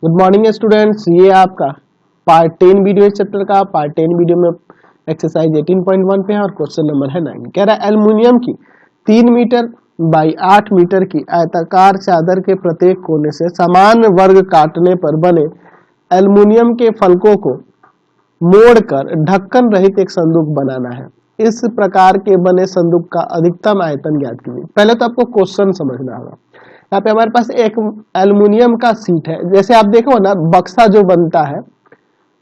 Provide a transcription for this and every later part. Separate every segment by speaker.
Speaker 1: Good morning students, ये आपका part 10 video इस चैप्टर का। पार्ट 10 वीडियो में एक्सरसाइज 18.1 पे है और क्वेश्चन नंबर है 9। कह रहा है एल्युमिनियम की 3 मीटर बाई 8 मीटर की आयताकार चादर के प्रत्येक कोने से समान वर्ग काटने पर बने एल्युमिनियम के फलकों को मोड़कर ढक्कन रहित एक संदूक बनाना है। इस प्रकार के बने संदूक का अधिकतम आयतन ज्ञात कीजिए। पहले तो आपको क्वेश्चन समझना होगा। यहाँ पे हमारे पास एक एल्युमिनियम का सीट है, जैसे आप देखो ना बक्सा जो बनता है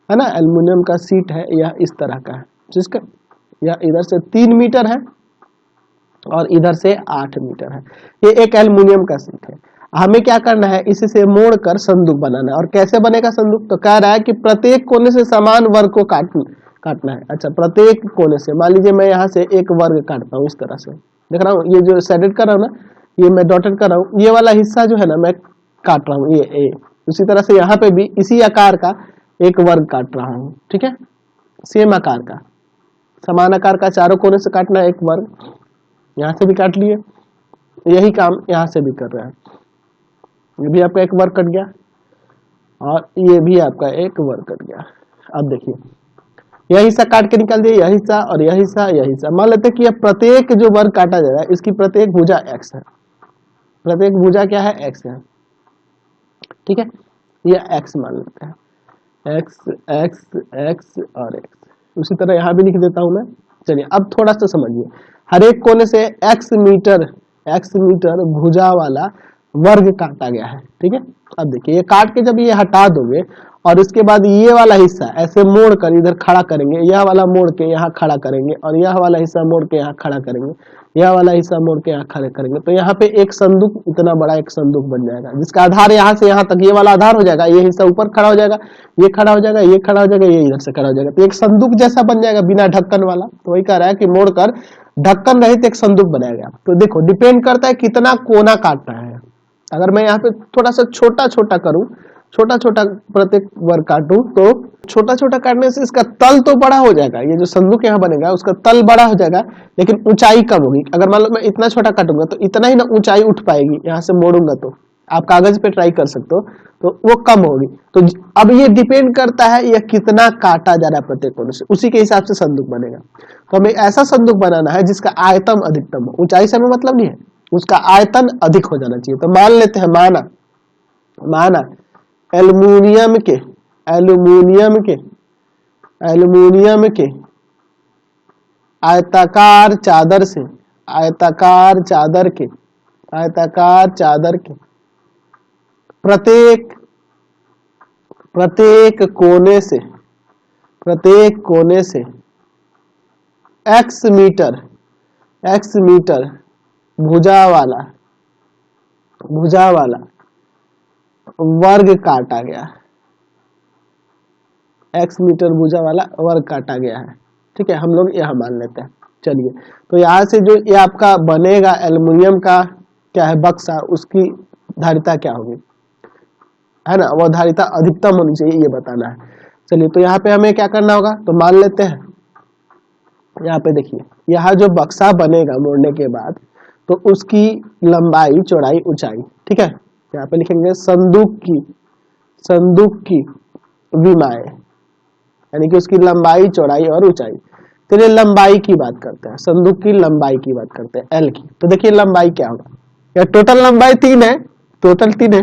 Speaker 1: ना, एल्युमिनियम का सीट है, यह इस तरह का है, जिसका यह इधर से 3 मीटर है और इधर से 8 मीटर है। ये एक एल्युमिनियम का सीट है। हमें क्या करना है, इसी से मोड़कर संदूक बनाना है। और कैसे बनेगा संदूक, तो कह रहा है कि प्रत्येक कोने से समान वर्ग को काटना है। अच्छा, प्रत्येक कोने से, मान लीजिए मैं यहाँ से एक वर्ग काटता हूँ, इस तरह से देख रहा हूँ, ये जो शेडेड कर रहा हूँ ना, ये मैं डॉटेड कर रहा हूँ, ये वाला हिस्सा जो है ना मैं काट रहा हूँ, ये उसी तरह से यहाँ पे भी इसी आकार का एक वर्ग काट रहा हूँ। ठीक है, सेम आकार का, समान आकार का, चारों कोने से काटना है एक वर्ग। यहाँ से भी काट लिए, यही काम यहाँ से भी कर रहा है। ये भी आपका एक वर्ग कट गया और ये भी आपका एक वर्ग कट गया। अब देखिए, यह हिस्सा काट के निकाल दिए, यह हिस्सा और यह हिस्सा, यह हिस्सा। मान लेते हैं कि यह प्रत्येक जो वर्ग काटा जाएगा, इसकी प्रत्येक भुजा x है। प्रत्येक भुजा क्या है, x है। ठीक है, यह x मान लेते हैं, x x x और x। उसी तरह यहाँ भी लिख देता हूं मैं। चलिए अब थोड़ा सा समझिए, हर एक कोने से x मीटर भुजा वाला वर्ग काटा गया है। ठीक है, अब देखिए, ये काट के जब ये हटा दोगे और इसके बाद ये वाला हिस्सा ऐसे मोड़ कर इधर खड़ा करेंगे, यह वाला मोड़ के यहाँ खड़ा करेंगे और यह वाला हिस्सा मोड़ के यहाँ खड़ा करेंगे, यह वाला हिस्सा मोड़ के यहाँ खड़े करेंगे, तो यहाँ पे एक संदूक, इतना बड़ा एक संदूक बन जाएगा, जिसका आधार यहाँ से यहाँ तक ये वाला आधार हो जाएगा। ये हिस्सा ऊपर खड़ा हो जाएगा, ये खड़ा हो जाएगा, ये खड़ा हो जाएगा, ये इधर से खड़ा हो जाएगा, तो एक संदूक जैसा बन जाएगा बिना ढक्कन वाला। तो वही कह रहा है कि मोड़कर ढक्कन रहित एक संदूक बनाएगा। तो देखो, डिपेंड करता है कितना कोना काटना है। अगर मैं यहाँ पे थोड़ा सा छोटा छोटा करूं, छोटा छोटा प्रत्येक वर्ग काटूं, तो छोटा छोटा काटने से इसका तल तो बड़ा हो जाएगा, ये जो संदूक यहाँ बनेगा उसका तल बड़ा हो जाएगा, लेकिन ऊंचाई कम होगी। अगर मान लो मैं इतना छोटा काटूंगा तो इतना ही ना ऊंचाई उठ पाएगी, यहाँ से मोड़ूंगा तो आप कागज पे ट्राई कर सकते हो, तो वो कम होगी। तो अब ये डिपेंड करता है यह कितना काटा जा रहा है प्रत्येक कोने से, उसी के हिसाब से संदूक बनेगा। तो हमें ऐसा संदूक बनाना है जिसका आयतन अधिकतम हो। ऊंचाई से हमें मतलब नहीं है, उसका आयतन अधिक हो जाना चाहिए। तो मान लेते हैं, माना एल्युमिनियम के आयताकार चादर के प्रत्येक कोने से x मीटर भुजा वाला वर्ग काटा गया, x मीटर भुजा वाला वर्ग काटा गया है। ठीक है, हम लोग यह मान लेते हैं। चलिए, तो यहाँ से जो ये आपका बनेगा एल्युमिनियम का क्या है, बक्सा, उसकी धारिता क्या होगी, है ना, वो धारिता अधिकतम होनी चाहिए, ये बताना है। चलिए, तो यहाँ पे हमें क्या करना होगा, तो मान लेते हैं, यहाँ पे देखिए, यहाँ जो बक्सा बनेगा मोड़ने के बाद, तो उसकी लंबाई, चौड़ाई, ऊंचाई। ठीक है, यहाँ पे लिखेंगे संदूक की विमाएं, यानी कि उसकी लंबाई, चौड़ाई और ऊंचाई। चलिए लंबाई की बात करते हैं, संदूक की लंबाई की बात करते हैं, एल की। तो देखिए लंबाई क्या होगा, या टोटल लंबाई 3 है, टोटल 3 है,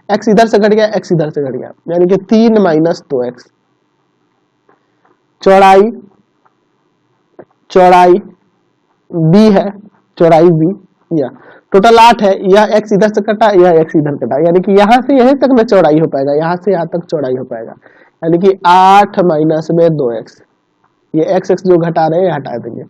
Speaker 1: एक्स इधर से घट गया, एक्स इधर से घट गया, यानी कि 3 माइनस 2x। चौड़ाई b है, चौड़ाई b, या टोटल 8 है, यह x इधर से कटा, यह x इधर कटा, यानी कि यहाँ से यहीं तक में चौड़ाई हो पाएगा, यहाँ से यहाँ तक चौड़ाई हो पाएगा, यानी कि 8 माइनस में 2x। ये x जो घटा रहे हैं हटा देंगे।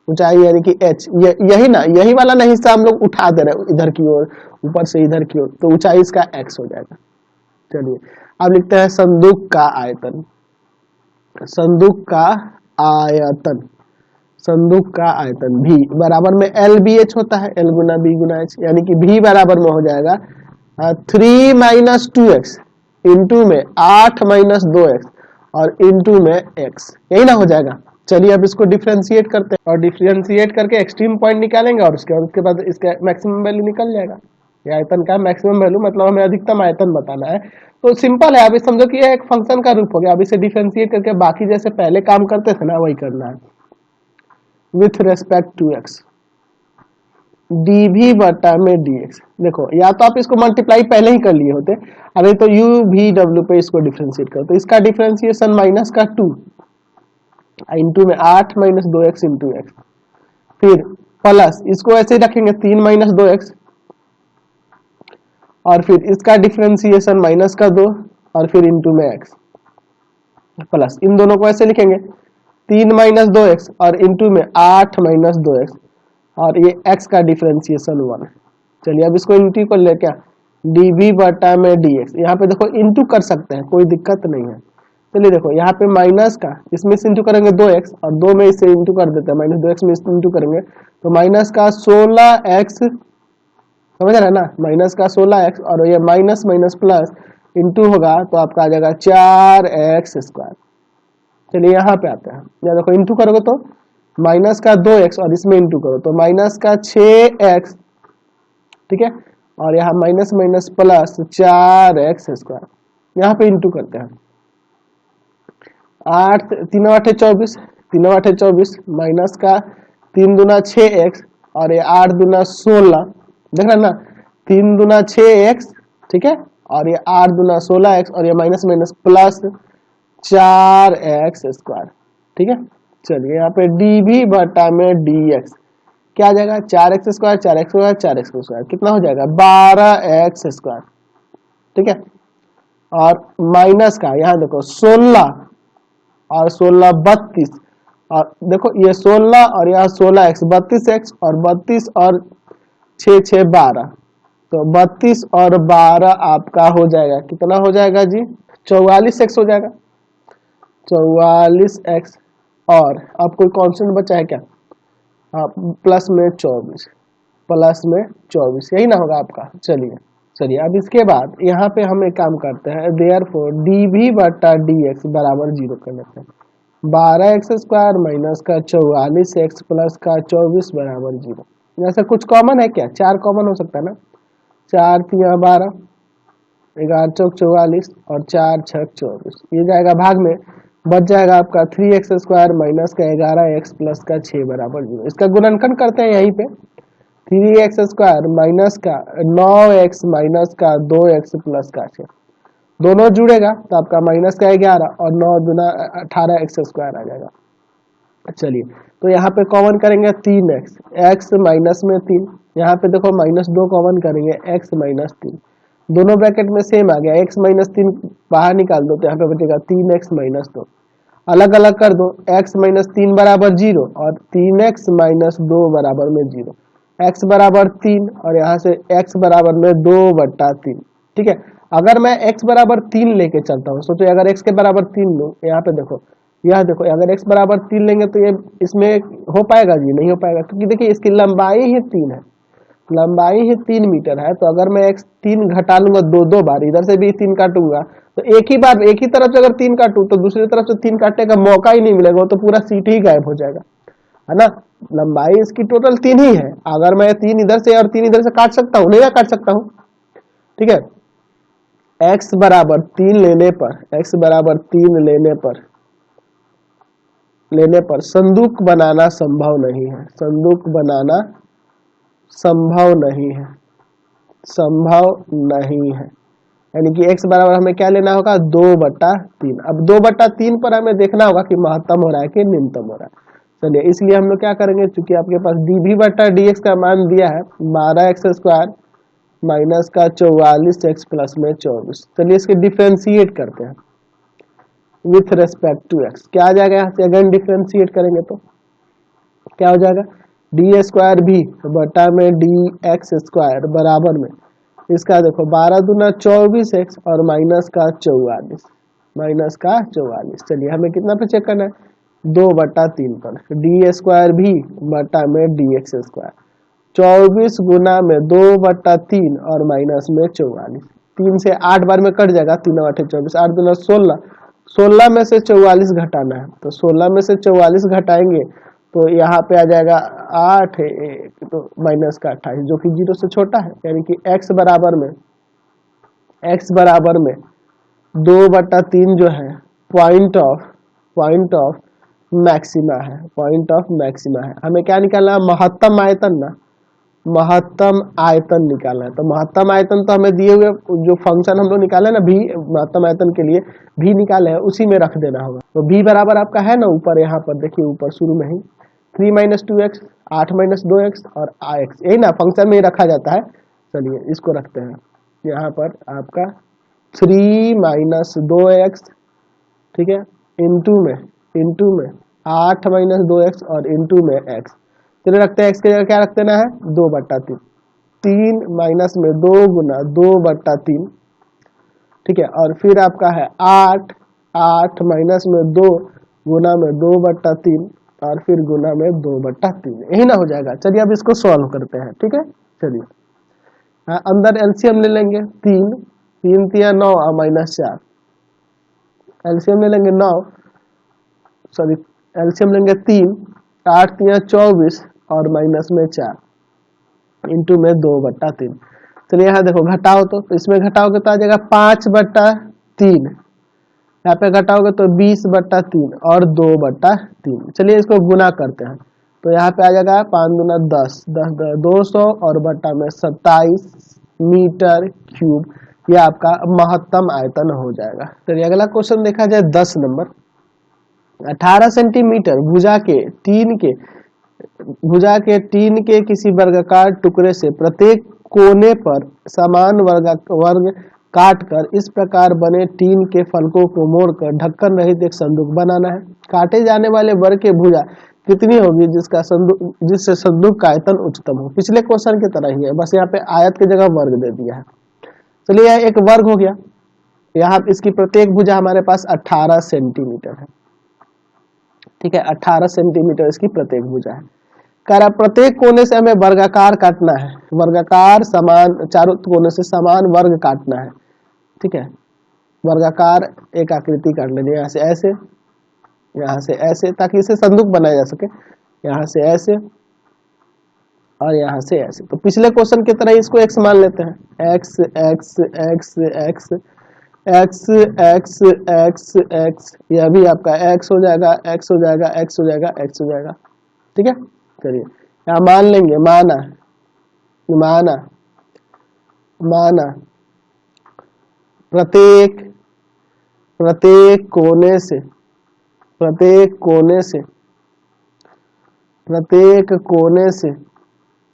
Speaker 1: ऊंचाई यानी कि h, यही ना, यही वाला ना हिस्सा हम लोग उठा दे रहे हैं इधर की ओर, ऊपर से इधर की ओर, तो ऊंचाई इसका x हो जाएगा। चलिए अब लिखते हैं संदूक का आयतन v बराबर में LBH होता है, L गुना B गुना H, यानी कि v बराबर में हो जाएगा 3 माइनस 2x इंटू में 8 माइनस 2x और इंटू में x, यही ना हो जाएगा। चलिए अब इसको डिफरेंशिएट करते हैं और डिफरेंशिएट करके एक्सट्रीम पॉइंट निकालेंगे और उसके बाद इसका मैक्सिमम वैल्यू निकल जाएगा। ये आयतन का मैक्सिमम वैल्यू मतलब हमें अधिकतम आयतन बताना है। तो सिंपल है, अभी समझो कि ये एक फंक्शन का रूप हो गया। अब इसे डिफरेंशिएट करके बाकी जैसे पहले काम करते थे ना वही करना है। With respect to x dv बटा में dx, देखो या तो आप इसको मल्टीप्लाई पहले ही कर लिए होते, अभी तो u v w पे इसको डिफरेंशिएट करो तो इसका डिफरेंशिएशन माइनस का 2 इंटू में 8 माइनस 2x इंटू एक्स, फिर प्लस इसको ऐसे ही रखेंगे 3 माइनस 2x और फिर इसका डिफरेंशिएशन माइनस का 2 और फिर इंटू में x प्लस इन दोनों को ऐसे लिखेंगे 3 माइनस 2x और इंटू में 8 माइनस 2x और ये x का डिफरेंशिएशन 1। चलिए अब इसको इंटू कर ले क्या, dv बटा में dx, यहाँ पे देखो इंटू कर सकते हैं कोई दिक्कत नहीं है। चलिए देखो यहाँ पे माइनस का इसमें से इंटू करेंगे 2x और 2 में इसे इंटू कर देते हैं, माइनस 2x में इसे इंटू करेंगे तो माइनस का 16x, समझ रहे हैं ना, माइनस का 16x और ये माइनस माइनस प्लस इंटू होगा तो आपका आ जाएगा 4x स्क्वायर। चलिए यहाँ पे आते हैं, यहाँ देखो इंटू करोगे तो माइनस का 2x और इसमें इंटू करो तो माइनस का 6x, ठीक है, और यहाँ minus minus plus 4x square, यहाँ पे इंटू करते हैं 8 3 8 24 3 8 24 माइनस का 3 दूना 6x और ये 8 दूना 16, देख रहे ना 3 दूना 6x, ठीक है, और ये 8 दूना 16x और ये minus minus plus 4x square, ठीक है। चलिए यहाँ पे dv बटा में dx क्या आ जाएगा, 4x square 4x square 4x square कितना हो जाएगा 12x स्क्वायर, ठीक है, और माइनस का यहाँ देखो 16 और 16 32 और देखो ये 16 और यहाँ 16x 32x और 32 और 6 6 12, तो 32 और 12 आपका हो जाएगा, कितना हो जाएगा जी 44x हो जाएगा, 44x और अब कोई कांस्टेंट बचा है क्या, हाँ प्लस में 24, प्लस में 24 यही ना होगा आपका। चलिए अब इसके बाद यहाँ पे हम एक काम करते हैं, देयरफॉर dv बटा dx बराबर 0 कर लेते हैं, 12x स्क्वायर माइनस का 44x प्लस का 24 बराबर 0। जैसे कुछ कॉमन है क्या, 4 कॉमन हो सकता है ना, 4 3 12 11 चौक 44 और 4 6 24, ये जाएगा भाग में, बच जाएगा आपका 3x स्क्वायर माइनस का 11x प्लस का 6 बराबर 0। इसका गुणनखंड करते हैं यहीं पे, 3x स्क्वायर माइनस का 9x माइनस का 2x प्लस का 6, दोनों जुड़ेगा तो आपका माइनस का 11 और 9 दूना 18x स्क्वायर आ जाएगा। चलिए तो यहाँ पे कॉमन करेंगे 3x, x माइनस में 3, यहाँ पे देखो माइनस 2 कॉमन करेंगे x माइनस 3, दोनों ब्रैकेट में सेम आ गया, x माइनस 3 बाहर निकाल दो तो यहाँ पे बचेगा 3x माइनस 2, अलग अलग कर दो, x माइनस 3 बराबर 0 और 3x माइनस 2 बराबर में 0, x बराबर 3 और यहाँ से x बराबर में 2 बट्टा 3, ठीक है। अगर मैं x बराबर 3 लेके चलता हूँ, सोचो अगर x के बराबर 3 लूँ, यहाँ पे देखो यह देखो अगर x बराबर 3 लेंगे तो ये इसमें हो पाएगा जी, नहीं हो पाएगा, क्योंकि देखिए इसकी लंबाई ही 3 है, लंबाई ही 3 मीटर है, तो अगर मैं x 3 घटा लूंगा 2 बार, इधर से भी 3 काटूंगा तो एक ही बार एक ही तरफ से अगर 3 काटूं तो दूसरी तरफ से 3 काटने का मौका ही नहीं मिलेगा, तो पूरा सीट ही गायब हो जाएगा, है ना। लंबाई इसकी टोटल 3 ही है, अगर मैं 3 इधर से और 3 इधर से काट सकता हूँ, नहीं ना काट सकता हूँ, ठीक है। x बराबर 3 लेने पर, x बराबर 3 लेने पर संदूक बनाना संभव नहीं है, संदूक बनाना संभव नहीं है, संभव नहीं है, यानी कि x बराबर हमें क्या लेना होगा 2/3। अब 2/3 पर हमें देखना होगा कि महत्तम हो रहा है कि न्यूनतम हो रहा है। चलिए इसलिए हम लोग क्या करेंगे, चूंकि आपके पास dv बटा dx का मान दिया है 12x स्क्वायर माइनस का 44x प्लस में 24, चलिए इसके डिफरेंशिएट करते हैं विथ रेस्पेक्ट टू x, क्या आ जाएगा यहाँ से अगेन डिफरेंशिएट करेंगे तो क्या हो जाएगा डी स्क्वायर भी बटा में डी एक्स स्क्वायर बराबर में इसका देखो 12 दूना 24x और माइनस का 44, माइनस का 44। चलिए हमें कितना पे चेक करना है 2/3 पर, डी स्क्वायर भी बटा में डी एक्स स्क्वायर 24 गुना में 2/3 और माइनस में 44, 3 से 8 बार में कट जाएगा, 3 8 24, 8 दूना 16, 16 में से 44 घटाना है, तो 16 में से 44 घटाएंगे तो यहाँ पे आ जाएगा 8 तो माइनस का 28 जो कि 0 से छोटा है, यानी कि x बराबर में 2/3 जो है पॉइंट ऑफ मैक्सिमा है, पॉइंट ऑफ मैक्सिमा है। हमें क्या निकालना है, महत्तम आयतन ना, महत्तम आयतन निकालना है। तो महत्तम आयतन तो हमें दिए हुए जो फंक्शन हम लोग निकाले ना भी महत्तम आयतन के लिए भी निकाले हैं, उसी में रख देना होगा। तो b बराबर आपका है ना ऊपर, यहाँ पर देखिए ऊपर शुरू में ही 3 - 2x 8 - 2x और x, यही ना फंक्शन में ही रखा जाता है। चलिए इसको रखते हैं यहाँ पर आपका 3 - 2x, ठीक है, इंटू में 8 - 2x और इंटू में x। चलिए रखते हैं x की जगह क्या रख देना है 2/3, 3 माइनस में 2 गुना 2/3, ठीक है, और फिर आपका है 8 माइनस में 2 गुना में 2/3 और फिर गुना में 2/3, यही ना हो जाएगा। चलिए अब इसको सॉल्व करते हैं, ठीक है। चलिए अंदर एलसीएम ले लेंगे 3 3 9 और -4, एलसीएम ले लेंगे 9, सॉरी एलसीएम लेंगे 3, 8 3 24 और माइनस में 4 इंटू में 2/3। चलिए यहाँ देखो घटाओ, तो इसमें घटाओगे तो आ जाएगा 5/3, यहाँ पे घटाओगे तो 20/3 और 2/3। चलिए इसको गुना करते हैं, तो यहाँ पे आ जाएगा 5 दूना 10, 10 200 और बट्टा में 27 मीटर क्यूब, ये आपका महत्तम आयतन हो जाएगा। चलिए अगला क्वेश्चन देखा जाए 10 नंबर। 18 सेंटीमीटर भुजा के टीन के किसी वर्गाकार टुकड़े से प्रत्येक कोने पर समान वर्ग काट कर इस प्रकार बने टीन के फलकों को मोड़कर ढक्कन रहित एक संदूक बनाना है। काटे जाने वाले वर्ग की भुजा कितनी होगी जिससे संदूक का आयतन उच्चतम हो। पिछले क्वेश्चन की तरह ही है, बस यहाँ पे आयत की जगह वर्ग दे दिया है। चलिए यह एक वर्ग हो गया, यहाँ इसकी प्रत्येक भुजा हमारे पास 18 सेंटीमीटर है, ठीक है, 18 सेंटीमीटर इसकी प्रत्येक भुजा है। कह रहा प्रत्येक कोने से हमें वर्गाकार काटना है, वर्गाकार समान चारों कोने से समान वर्ग काटना है, ठीक है। वर्गाकार एक आकृति काट लेंगे, यहाँ से ऐसे, यहाँ से ऐसे, ताकि इसे संदूक बनाया जा सके, यहाँ से ऐसे और यहाँ से ऐसे। तो पिछले क्वेश्चन की तरह इसको x मान लेते हैं, x x x x x x x x, यह भी आपका x हो जाएगा, x हो जाएगा, x हो जाएगा, x हो जाएगा, ठीक है। चलिए यहाँ मान लेंगे, माना माना माना प्रत्येक कोने से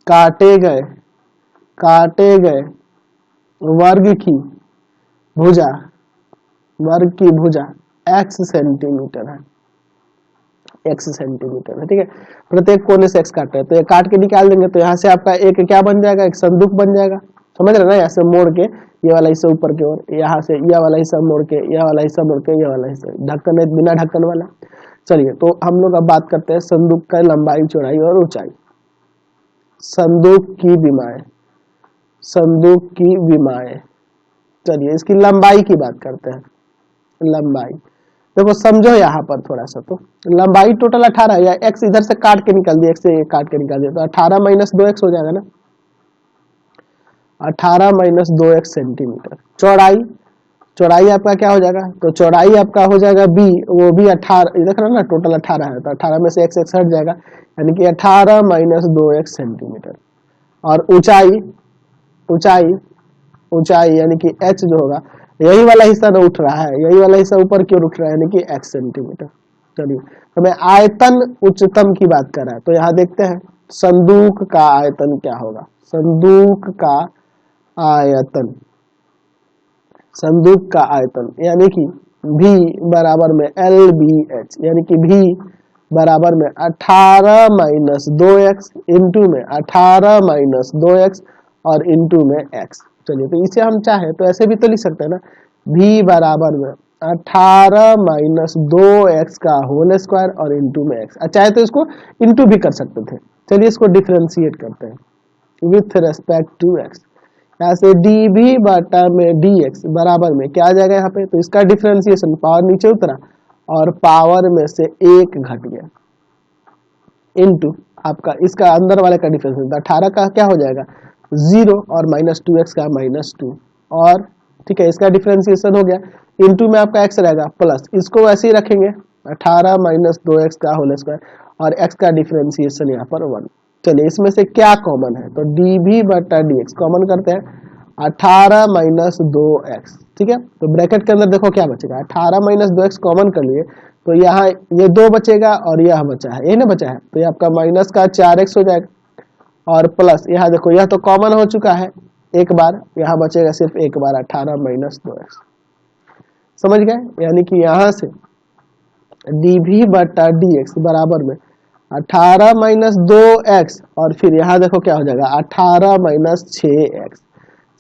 Speaker 1: काटे गए वर्ग की भुजा x सेंटीमीटर है, x सेंटीमीटर है, ठीक है। प्रत्येक कोने से x काट रहे हैं, तो ये काट के निकाल देंगे, तो यहाँ से आपका एक क्या बन जाएगा, एक संदूक बन जाएगा, समझ रहे ना। यहाँ से मोड़ के ये वाला हिस्सा ऊपर की ओर, यहाँ से यह वाला हिस्सा मोड़ के, यह वाला हिस्सा मोड़ के, यह वाला हिस्सा ढक्कन है, बिना ढक्कन वाला। चलिए तो हम लोग अब बात करते हैं संदूक का लंबाई, चौड़ाई और ऊंचाई। संदूक की विमाएं, चलिए इसकी लंबाई की बात करते हैं। लंबाई देखो समझो यहाँ पर थोड़ा सा, तो लंबाई टोटल 18 या x इधर से काट के निकाल दिया, x से काट के निकाल दिया, तो 18 - 2x हो जाएगा ना, 18 - 2x सेंटीमीटर। चौड़ाई आपका क्या हो जाएगा, तो चौड़ाई आपका हो जाएगा b, वो भी 18, देख रहे हो ना टोटल 18 है, तो 18 में से x हट जाएगा, यानी कि 18 - 2x सेंटीमीटर। और ऊंचाई यानी कि h जो होगा, यही वाला हिस्सा ना उठ रहा है, यही वाला हिस्सा ऊपर की ओर उठ रहा है, यानी कि x सेंटीमीटर। चलिए हमें आयतन उच्चतम की बात कर रहा है, तो यहाँ देखते हैं संदूक का आयतन क्या होगा। संदूक का आयतन यानी कि v बराबर में LBH, यानी कि v बराबर में 18 - 2x इंटू में 18 - 2x और इंटू में x। चलिए तो इसे हम चाहे तो ऐसे भी तो लिख सकते हैं ना, v बराबर में 18 - 2x का होल स्क्वायर और इंटू में x। चाहे तो इसको इंटू भी कर सकते थे। चलिए इसको डिफरेंशिएट करते हैं विथ रेस्पेक्ट टू x। यहाँ से डी भी बटा में डी एक्स बराबर में क्या आ जाएगा यहाँ पे, तो इसका डिफरेंशिएशन पावर नीचे उतरा और पावर में से एक घट गया इनटू आपका इसका अंदर वाले का डिफरेंशिएशन 18 का क्या हो जाएगा 0 और -2x का -2 और ठीक है इसका डिफरेंशिएशन हो गया इनटू में आपका x रहेगा प्लस इसको वैसे ही रखेंगे 18 - 2x का होल स्क्वायर और x का डिफरेंशिएशन यहाँ पर 1। चलिए इसमें से क्या कॉमन है, तो dv बटा dx कॉमन करते हैं 18 - 2x, ठीक है। तो ब्रैकेट के अंदर देखो क्या बचेगा 18 - 2x कॉमन कर लिए तो यहाँ ये 2 बचेगा और यह बचा है, यही ना बचा है, तो ये आपका माइनस का 4x हो जाएगा और प्लस यहाँ देखो यह तो कॉमन हो चुका है एक बार, यहाँ बचेगा सिर्फ एक बार 18 - 2x। समझ गए, यानी कि यहाँ से dv बटा dx बराबर में 18 - 2x और फिर यहाँ देखो क्या हो जाएगा 18 - 6x।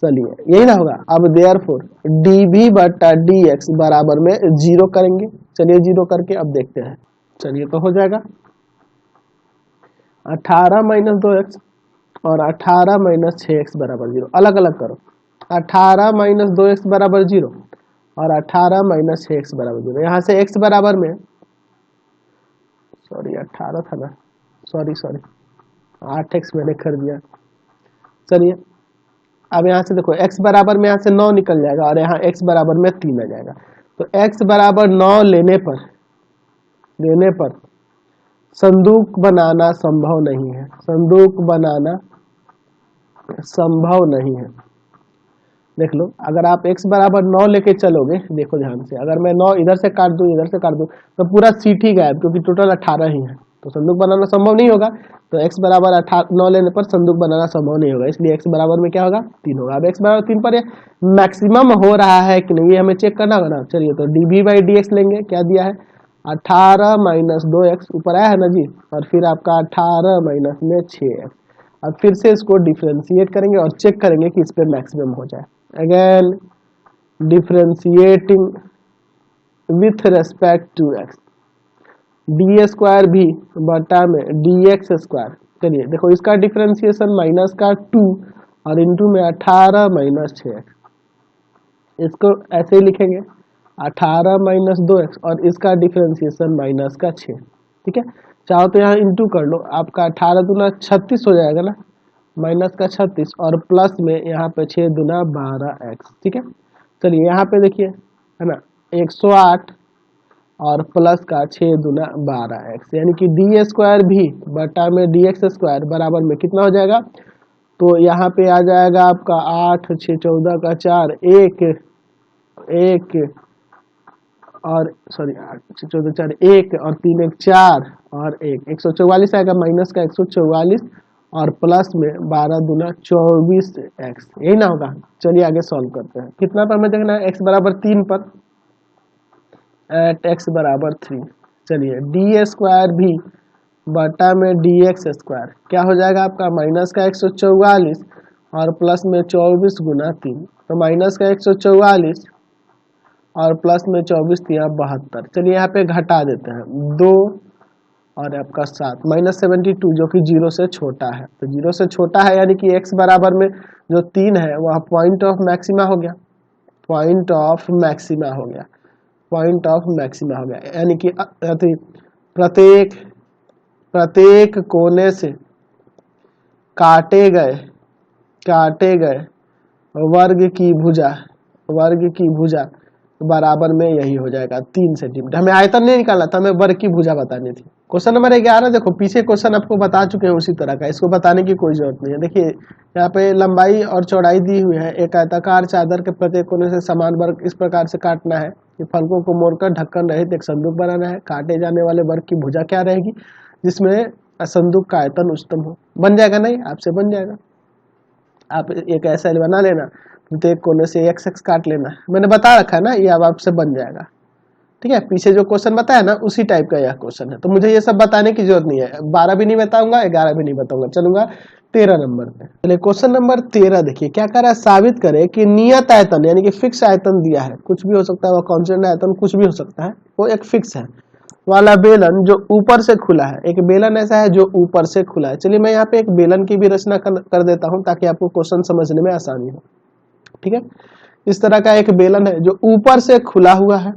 Speaker 1: चलिए यही ना होगा। अब देयरफॉर dv बटा dx बराबर में 0 करेंगे। चलिए 0 करके अब देखते हैं। चलिए तो हो जाएगा 18 - 2x और 18 - 6x बराबर 0। अलग अलग करो, 18 - 2x बराबर 0 और 18 - 6x बराबर 0। यहाँ से x बराबर में 18 था ना, सॉरी 8x मैंने कर दिया। चलिए अब यहाँ से देखो x बराबर में यहाँ से 9 निकल जाएगा और यहाँ x बराबर में 3 आ जाएगा। तो x बराबर 9 लेने पर संदूक बनाना संभव नहीं है, संदूक बनाना संभव नहीं है। देख लो अगर आप x बराबर 9 लेके चलोगे, देखो ध्यान से, अगर मैं 9 इधर से काट दूं इधर से काट दूं तो पूरा सीट ही गायब, क्योंकि टोटल 18 ही है, तो संदूक बनाना संभव नहीं होगा। तो x बराबर 9 लेने पर संदूक बनाना संभव नहीं होगा, इसलिए x बराबर में क्या होगा 3 होगा। अब x बराबर 3 पर मैक्सिमम हो रहा है कि नहीं ये हमें चेक करना होगा ना। चलिए तो dv बाई dx लेंगे, क्या दिया है 18 - 2x ऊपर आया है ना जी, और फिर आपका 18 माइनस में 6x। अब फिर से इसको डिफ्रेंशिएट करेंगे और चेक करेंगे कि इस पर मैक्सिमम हो जाए। Again differentiating with respect to x, d square भी बटा में dx स्क्वायर। चलिए देखो इसका डिफरेंशिएशन माइनस का 2 और इंटू में 18 - 6x। इसको ऐसे ही लिखेंगे 18 - 2x और इसका डिफरेंशिएशन माइनस का 6, ठीक है। चाहो तो यहाँ इंटू कर लो, आपका 18 दूना 36 हो जाएगा ना, माइनस का 36 और प्लस में यहाँ पे 6 दूना 12x, ठीक है। चलिए यहाँ पे देखिए है ना 108 और प्लस का 6 दूना 12x, यानी कि डी स्क्वायर भी बटा में dx स्क्वायर बराबर में कितना हो जाएगा, तो यहाँ पे आ जाएगा आपका 8 6 14 का 4 1 और सॉरी 8 6 14 4 1 और 3 1 4 और 144 आएगा, माइनस का 144 और प्लस में 12 दूना 24x, यही ना होगा। चलिए आगे सॉल्व करते हैं। कितना पर हमें देखना है x बराबर 3 पर, एट x बराबर 3। चलिए डी स्क्वायर भी बटा में dx स्क्वायर क्या हो जाएगा आपका माइनस का 144 और प्लस में 24 गुना 3, तो माइनस का 144 और प्लस में 24 यहाँ 72। चलिए यहाँ पे घटा देते हैं 2 और आपका 7 -72 जो कि 0 से छोटा है, तो 0 से छोटा है यानी कि x बराबर में जो 3 है वह पॉइंट ऑफ मैक्सिमा हो गया, पॉइंट ऑफ मैक्सिमा हो गया, पॉइंट ऑफ मैक्सिमा हो गया, यानी कि प्रत्येक कोने से काटे गए वर्ग की भुजा बराबर में यही हो जाएगा 3 सेंटीमीटर। हमें आयतन नहीं निकालना था, हमें वर्ग की भुजा बतानी थी। क्वेश्चन नंबर 11 देखो पीछे क्वेश्चन आपको बता चुके हैं उसी तरह का, इसको बताने की कोई जरूरत नहीं है। देखिए यहाँ पे लंबाई और चौड़ाई दी हुई है, एक आयताकार चादर के प्रत्येक कोने से समान वर्ग इस प्रकार से काटना है कि फलकों को मोड़कर ढक्कन रहित एक संदूक बनाना है। काटे जाने वाले वर्ग की भुजा क्या रहेगी, जिसमें संदूक का आयतन उच्चतम हो। बन जाएगा नहीं, आपसे बन जाएगा। आप एक ऐसा बना लेना, प्रत्येक कोने से एक्स एक्स काट लेना, मैंने बता रखा है ना, ये अब आपसे बन जाएगा, ठीक है। पीछे जो क्वेश्चन बताया ना उसी टाइप का यह क्वेश्चन है, तो मुझे ये सब बताने की जरूरत नहीं है। 12 भी नहीं बताऊंगा, 11 भी नहीं बताऊंगा, चलूंगा 13 नंबर पे। चलिए क्वेश्चन नंबर 13 देखिए क्या कर रहा है, साबित करे कि नियत आयतन यानी कि फिक्स आयतन दिया है, कुछ भी हो सकता है, वह कॉन्स्टेंट आयतन कुछ भी हो सकता है, वो एक फिक्स है। वाला बेलन जो ऊपर से खुला है, एक बेलन ऐसा है जो ऊपर से खुला है। चलिए मैं यहाँ पे एक बेलन की भी रचना कर देता हूँ ताकि आपको क्वेश्चन समझने में आसानी हो। ठीक है, इस तरह का एक बेलन है जो ऊपर से खुला हुआ है।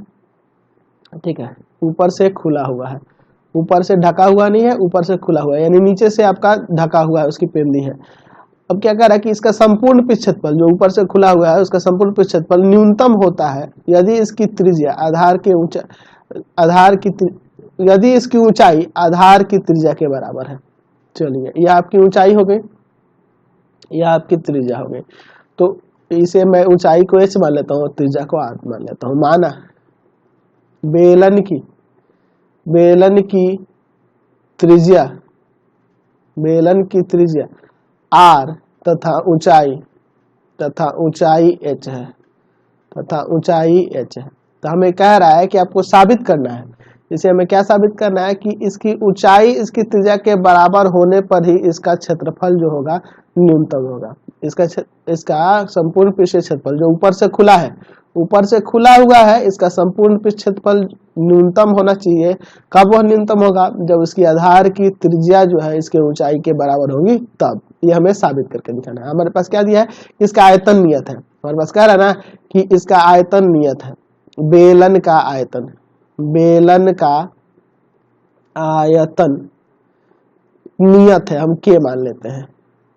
Speaker 1: ठीक है, ऊपर से खुला हुआ है, ऊपर से ढका हुआ नहीं है, ऊपर से खुला हुआ है, यानी नीचे से आपका ढका हुआ है, उसकी पेंदी है। अब क्या कह रहा है कि इसका संपूर्ण पृष्ठ क्षेत्रफल जो ऊपर से खुला हुआ है उसका संपूर्ण पृष्ठ क्षेत्रफल न्यूनतम होता है यदि इसकी त्रिज्या यदि इसकी ऊंचाई आधार की त्रिज्या के बराबर है। चलिए, यह आपकी ऊंचाई हो गई, यह आपकी त्रिज्या हो गई। तो इसे मैं ऊंचाई को h मान लेता हूँ और त्रिज्या को r मान लेता हूँ। माना बेलन की त्रिज्या r तथा ऊंचाई h है, तो हमें कह रहा है कि आपको साबित करना है, इसे हमें क्या साबित करना है कि इसकी ऊंचाई इसकी त्रिज्या के बराबर होने पर ही इसका क्षेत्रफल जो होगा न्यूनतम होगा। इसका संपूर्ण पृष्ठ क्षेत्रफल जो ऊपर से खुला हुआ है, इसका संपूर्ण पृष्ठ क्षेत्रफल न्यूनतम होना चाहिए। कब वह न्यूनतम होगा? जब इसकी आधार की त्रिज्या जो है इसके ऊंचाई के बराबर होगी तब। ये हमें साबित करके दिखाना है। हमारे पास क्या दिया है? इसका आयतन नियत है। हमारे पास कह रहा है ना कि इसका आयतन नियत है, बेलन का आयतन नियत है, हम के मान लेते हैं,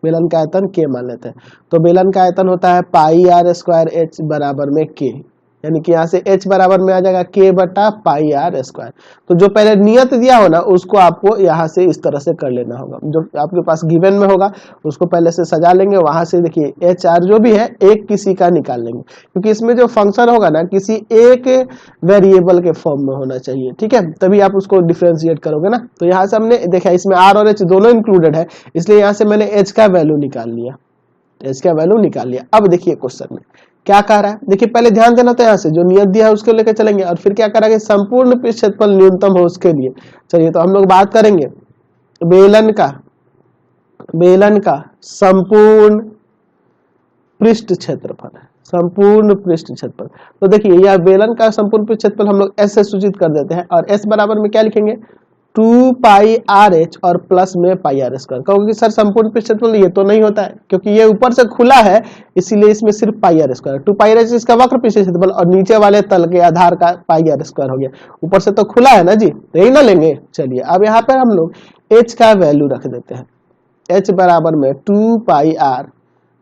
Speaker 1: बेलन का आयतन के मान लेते हैं। तो बेलन का आयतन होता है पाई आर स्क्वायर एच बराबर में के, यानी कि यहाँ से h बराबर में आ जाएगा k बटा पाई आर स्क्वायर। तो जो पहले नियत दिया हो ना उसको आपको यहाँ से इस तरह से कर लेना होगा, जो आपके पास गिवन में होगा उसको पहले से सजा लेंगे। वहां से देखिए एच आर जो भी है एक किसी का निकाल लेंगे, क्योंकि इसमें जो फंक्शन होगा ना किसी एक वेरिएबल के फॉर्म में होना चाहिए। ठीक है, तभी आप उसको डिफ्रेंशिएट करोगे ना। तो यहाँ से हमने देखा इसमें r और h दोनों इंक्लूडेड है, इसलिए यहाँ से मैंने h का वैल्यू निकाल लिया। अब देखिए क्वेश्चन में क्या कह रहा है, देखिए पहले ध्यान देना, तो यहाँ से जो नियत दिया है उसको लेकर चलेंगे और फिर क्या करेंगे, संपूर्ण पृष्ठ क्षेत्रफल न्यूनतम हो उसके लिए। चलिए तो हम लोग बात करेंगे बेलन का संपूर्ण पृष्ठ क्षेत्रफल। तो देखिए यह बेलन का संपूर्ण पृष्ठ क्षेत्रफल हम लोग एस से सूचित कर देते हैं, और एस बराबर में क्या लिखेंगे, 2 पाई आर एच और प्लस में पाई आर स्क्वायर। कहोगे सर संपूर्ण पृष्ठ क्षेत्रफल ये तो नहीं होता है, क्योंकि ये ऊपर से खुला है इसीलिए इसमें सिर्फ pi r square. 2 pi r h इसका वक्र पृष्ठ क्षेत्रफल और नीचे वाले तल के आधार का पाई आर स्क्वायर हो गया। ऊपर से तो खुला है ना जी, तो यही ना लेंगे। चलिए अब यहाँ पर हम लोग एच का वैल्यू रख देते हैं, एच बराबर में 2 पाई आर,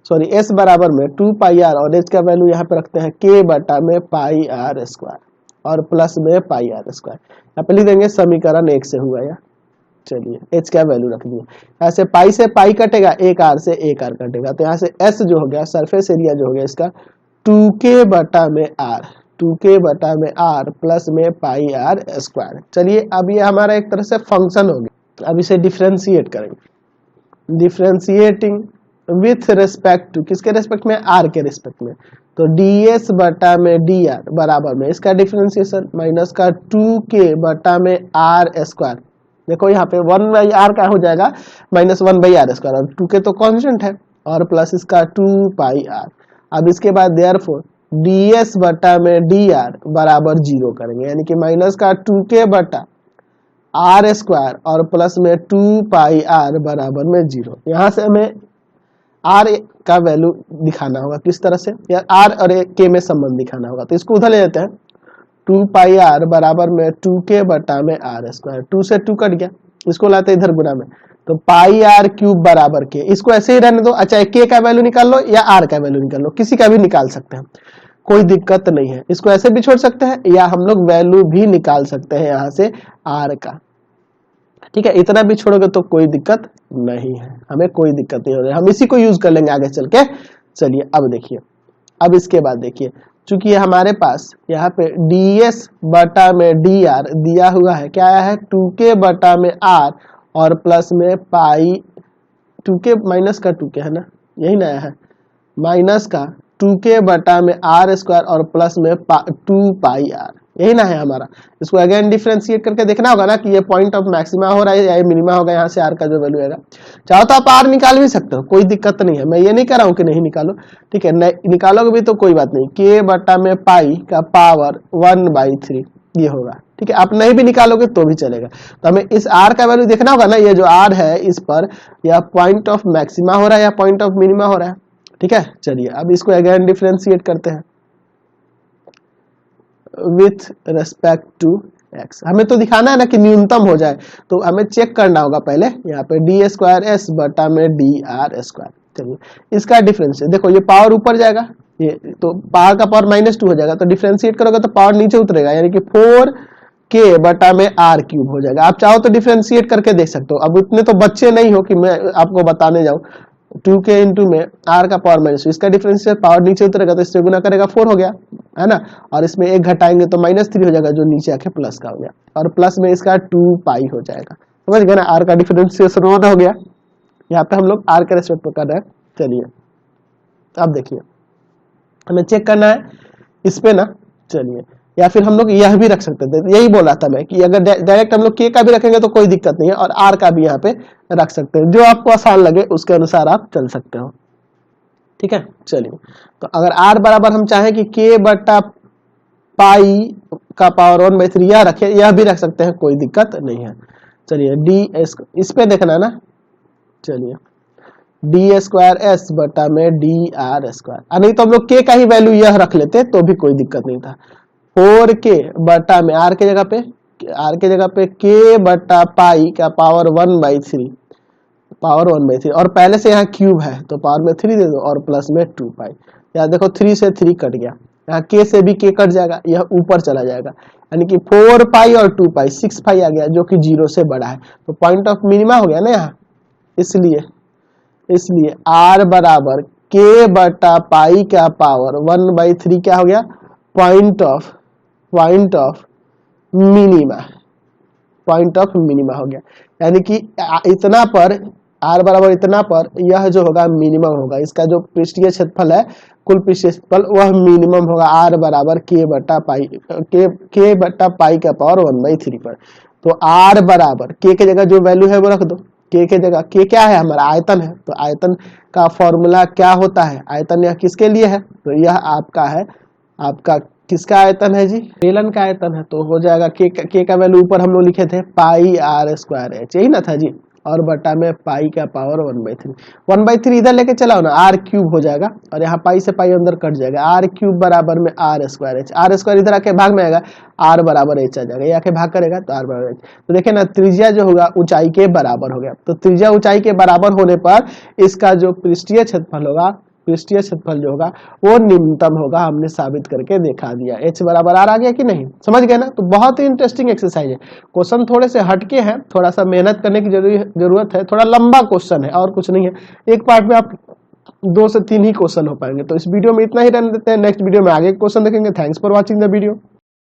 Speaker 1: सॉरी एस बराबर में 2 पाई आर और एच का वैल्यू यहाँ पे रखते हैं के बटा में पाई आर स्क्वायर और प्लस में पाई आर स्क्वायर। यहाँ पे लिख देंगे समीकरण 1 से हुआ यह। चलिए एच का वैल्यू रख दिए, यहाँ से पाई कटेगा, एक आर से एक आर कटेगा, तो यहाँ से एस जो हो गया सरफेस एरिया जो हो गया इसका 2k बटा में आर प्लस में पाई आर स्क्वायर। चलिए अब ये हमारा एक तरह से फंक्शन हो गया। अब इसे डिफ्रेंशिएट करेंगे, डिफ्रेंशिएटिंग विथ रेस्पेक्ट टू, किसके रेस्पेक्ट में, आर के रेस्पेक्ट में। तो ds बटा में dr बराबर में इसका डिफरेंशिएशन माइनस का 2k बटा में आर स्क्वायर। देखो यहाँ पे 1 बाई आर का हो जाएगा माइनस 1 बाई आर स्क्वायर, और 2k तो कांस्टेंट है, और प्लस इसका 2 पाई आर। अब इसके बाद देयरफॉर ds बटा में dr बराबर 0 करेंगे, यानी कि माइनस का 2k बटा आर स्क्वायर और प्लस में 2 पाई आर बराबर में 0। यहाँ से हमें आर का वैल्यू दिखाना होगा, किस तरह से, या आर और के में संबंध दिखाना होगा। तो इसको उधर ले लेते हैं, 2 पाई आर बराबर में 2k बटा में आर स्क्वायर, 2 से 2 कट गया, इसको लाते हैं इधर गुना में, तो पाई आर क्यूब बराबर के, इसको ऐसे ही रहने दो। अच्छा के का वैल्यू निकाल लो या आर का वैल्यू निकाल लो, किसी का भी निकाल सकते हैं, कोई दिक्कत नहीं है। इसको ऐसे भी छोड़ सकते हैं या हम लोग वैल्यू भी निकाल सकते हैं यहाँ से आर का। ठीक है, इतना भी छोड़ोगे तो कोई दिक्कत नहीं है, हमें कोई दिक्कत नहीं हो रही, हम इसी को यूज कर लेंगे आगे चल के। चलिए अब देखिए, अब इसके बाद देखिए, चूंकि हमारे पास यहाँ पे ds बटा में dr दिया हुआ है, क्या आया है 2k बटा में r और प्लस में पाई, 2k माइनस का 2k है ना, यही ना आया है, माइनस का 2k बटा में r स्क्वायर और प्लस में 2 पाई r, यही ना है हमारा। इसको अगेन डिफरेंशिएट करके देखना होगा ना कि ये पॉइंट ऑफ मैक्सिमा हो रहा है या ये मिनिमा होगा। यहाँ से आर का जो वैल्यू आएगा, चाहो तो आप आर निकाल भी सकते हो, कोई दिक्कत नहीं है, मैं ये नहीं कह रहा हूँ कि नहीं निकालो। ठीक है, निकालोगे भी तो कोई बात नहीं, के बटा में पाई का पावर 1/3 ये होगा। ठीक ठीक है, आप नहीं भी निकालोगे तो भी चलेगा। तो हमें इस r का वैल्यू देखना होगा ना, ये जो r है इस पर या पॉइंट ऑफ मैक्सिमा हो रहा है या पॉइंट ऑफ मिनिमा हो रहा है। ठीक है, चलिए अब इसको अगेन डिफरेंशिएट करते हैं विथ रेस्पेक्ट टू x। हमें तो दिखाना है ना कि न्यूनतम हो जाए, तो हमें चेक करना होगा पहले यहाँ पे डी स्क्वायर एस बटा में डी आर स्क्वायर। चलिए इसका डिफरेंशिएट देखो, ये पावर ऊपर जाएगा, ये तो पावर का पावर -2 हो जाएगा, तो डिफरेंशिएट करोगे तो पावर नीचे उतरेगा, यानी कि 4k बटा में r क्यूब हो जाएगा। आप चाहो तो डिफरेंशिएट करके देख सकते हो, अब इतने तो बच्चे नहीं हो कि मैं आपको बताने जाऊं। 2k इंटू में r का पावर -2, इसका डिफरेंशिएट पावर नीचे उतरेगा तो इससे गुना करेगा 4 हो गया, है ना, और इसमें 1 घटाएंगे तो -3 हो जाएगा, जो नीचे आके प्लस का हो गया, और प्लस में इसका 2 पाई हो जाएगा। समझ गए ना, r का डिफरेंशिएशन हो गया। यहाँ पे हम लोग r के रेस्पेक्ट पर कर रहे हैं। चलिए अब देखिए हमें चेक करना है इस पे ना, चलिए, या फिर हम लोग यह भी रख सकते थे, यही बोल रहा था मैं कि अगर डायरेक्ट हम लोग k का भी रखेंगे तो कोई दिक्कत नहीं है, और r का भी यहाँ पे रख सकते हैं, जो आपको आसान लगे उसके अनुसार आप चल सकते हो। ठीक है, चलिए तो अगर r बराबर हम चाहें कि k बटा पाई का पावर 1/3 यह रखे, यह भी रख सकते हैं, कोई दिक्कत नहीं है। चलिए डी इस पे देखना ना, चलिए डी स्क्वायर एस बटा में डी आर स्क्वायर, नहीं तो हम लोग के का ही वैल्यू यह रख लेते तो भी कोई दिक्कत नहीं था। 4k बटा में r के जगह पे k बटा पाई का पावर 1/3, पावर 1/3, और पहले से यहाँ क्यूब है तो पावर में 3 दे दो और प्लस में 2 पाई। यहाँ देखो 3 से 3 कट गया, यहाँ k से भी k कट जाएगा, यह ऊपर चला जाएगा, यानी कि 4 पाई और 2 पाई 6 पाई आ गया, जो कि 0 से बड़ा है, तो पॉइंट ऑफ मिनिमा हो गया ना यहाँ। इसलिए r बराबर k बटा पाई का पावर 1/3 क्या हो गया, पॉइंट ऑफ मिनिमा हो गया, यानी कि इतना पर r बराबर इतना पर यह जो होगा मिनिमम होगा, इसका जो पृष्ठीय क्षेत्रफल है, कुल पृष्ठीय क्षेत्रफल वह मिनिमम होगा r बराबर k बटा पाई का पावर 1/3 पर। तो r बराबर k के जगह जो वैल्यू है वो रख दो, k के जगह, k क्या है हमारा आयतन है, तो आयतन का फॉर्मूला क्या होता है, आयतन यह किसके लिए है, तो यह आपका है, आपका किसका आयतन है जी, बेलन का आयतन है, तो हो जाएगा k का वैल्यू ऊपर हम लोग लिखे थे पाई r स्क्वायर h, यही ना था जी, और बटा में पाई का पावर 1/3 इधर लेके चलाओ ना, r क्यूब हो जाएगा, और यहाँ पाई से पाई अंदर कट जाएगा, r क्यूब बराबर में r square h, r square इधर आके भाग में आएगा, r बराबर h आ जाएगा, ये आके भाग करेगा तो r बराबर h। तो देखिए ना, त्रिज्या जो होगा ऊंचाई के बराबर हो गया, तो त्रिज्या ऊंचाई के बराबर होने पर इसका जो पृष्ठीय क्षेत्रफल होगा, पृष्ठीय क्षेत्रफल जो होगा वो न्यूनतम होगा, हमने साबित करके दिखा दिया। h बराबर r आ गया कि नहीं, समझ गए ना। तो बहुत ही इंटरेस्टिंग एक्सरसाइज है, क्वेश्चन थोड़े से हटके हैं, थोड़ा सा मेहनत करने की जरूरत है, थोड़ा लंबा क्वेश्चन है और कुछ नहीं है, एक पार्ट में आप 2 से 3 ही क्वेश्चन हो पाएंगे। तो इस वीडियो में इतना ही रहने देते हैं, नेक्स्ट वीडियो में आगे क्वेश्चन देखेंगे। Thanks for watching the video.